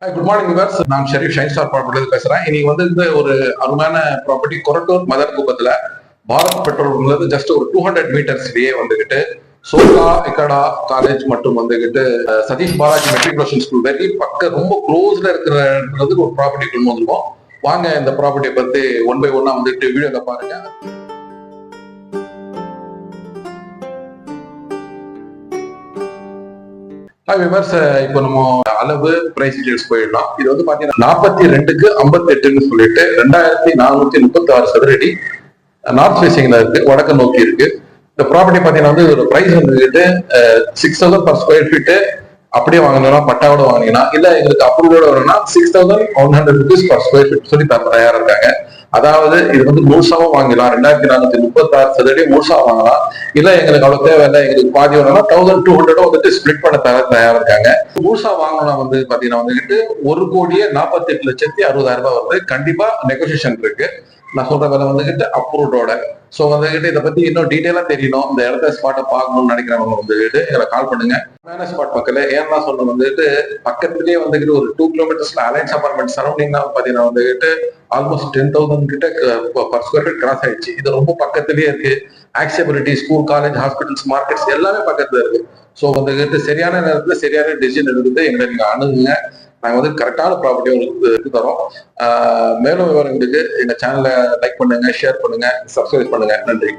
Good morning viewers. நான் Sharif shine star ப்ராப்பர்ட்டில பேசுறேன். இன்னைக்கு வந்து இந்த ஒரு அருமையான ப்ராப்பர்ட்டி கொரட்டூர் மதர் குப்பத்துல பாரத் பெட்ரோல் ஜஸ்ட் ஒரு 200 மீட்டர்ஸ்லயே வந்துகிட்டு சோகா எக்கடா காலேஜ் மற்றும் வந்துகிட்டு Satish Balaji matriculation school very ரொம்ப க்ளோஸ்ல இருக்கிறதுக்கு ஒரு ப்ராப்பர்ட்டி கொண்டு வந்திருக்கோம். வாங்க இந்த ப்ராப்பர்ட்டியை பத்தி ஒன் பை ஒன்னா வந்துட்டு வீடியோல பாருங்க. இப்போ நம்ம அளவு பிரைஸ் டீடைல்ஸ் போயிடலாம். இது வந்து பாத்தீங்கன்னா 42க்கு 58ன்னு சொல்லிட்டு 2436 சதுரடி நார்த் ஃபேசிங்ல இருக்கு, வடக்கு நோக்கி இருக்கு. இந்த ப்ராப்பர்ட்டி பாத்தீங்கன்னா வந்து ஒரு பிரைஸ் வந்துட்டு 6000 per ஸ்கொயர் ஃபீட் அப்படியே வாங்கினா பட்டாவோட வாங்கினீங்கன்னா, இல்ல எங்களுக்கு அப்ரூவோட வரணும்னா 6100 rupees per ஸ்கொயர் ஃபீட் சொல்லி தயாரா இருக்காங்க. அதாவது இது வந்து முழுசாவும் வாங்கலாம், 2436 சதுரடி முழுசா வாங்கலாம். இல்ல எங்களுக்கு அவ்வளவு தேவையில்லை, எங்களுக்கு பாதி வரணும்னா 1200 வந்துட்டு ஸ்பிளிட் பண்ண தயாரா இருக்காங்க. முழுசா வாங்கணும்னா வந்து பாத்தீங்கன்னா வந்துட்டு 1,48,60,000 வருது. கண்டிப்பா நெகோசியேஷன் இருக்கு. நான் சொல்ற வேலை வந்துகிட்டு அப்ரூவ்டோட. சோ வந்துகிட்டு இதை பத்தி இன்னும் டீட்டெயிலா தெரியணும், இந்த இடத்த ஸ்பாட்டை பார்க்கணும்னு நினைக்கிறவங்க வந்துட்டு எங்களை கால் பண்ணுங்க. ஸ்பாட் பக்கத்துல ஏன்னா சொன்ன வந்துட்டு பக்கத்துலயே வந்துகிட்டு ஒரு 2 கிலோமீட்டர்ஸ்ல அலைன்ஸ் அபார்ட்மெண்ட் சரௌண்டிங்னா பாத்தீங்கன்னா வந்துகிட்டு ஆல்மோஸ்ட் 10,000 கிட்ட பர் ஸ்கொயர் ஃபீட் கிராஸ் ஆயிடுச்சு. இது ரொம்ப பக்கத்துலயே இருக்கு. Accessibility, school, college, hospitals, markets எல்லாமே பக்கத்துல இருக்கு. ஸோ வந்துகிட்டு சரியான நேரத்துல சரியான டிசிஷன் எடுத்துட்டு எங்களை நீங்க அணுகுங்க. நாங்க வந்து கரெக்டான ப்ராப்பர்ட்டி உங்களுக்கு தரோம். மேலும் விவரங்களுக்கு எங்க சேனலை லைக் பண்ணுங்க, ஷேர் பண்ணுங்க, சப்ஸ்கிரைப் பண்ணுங்க. நன்றி.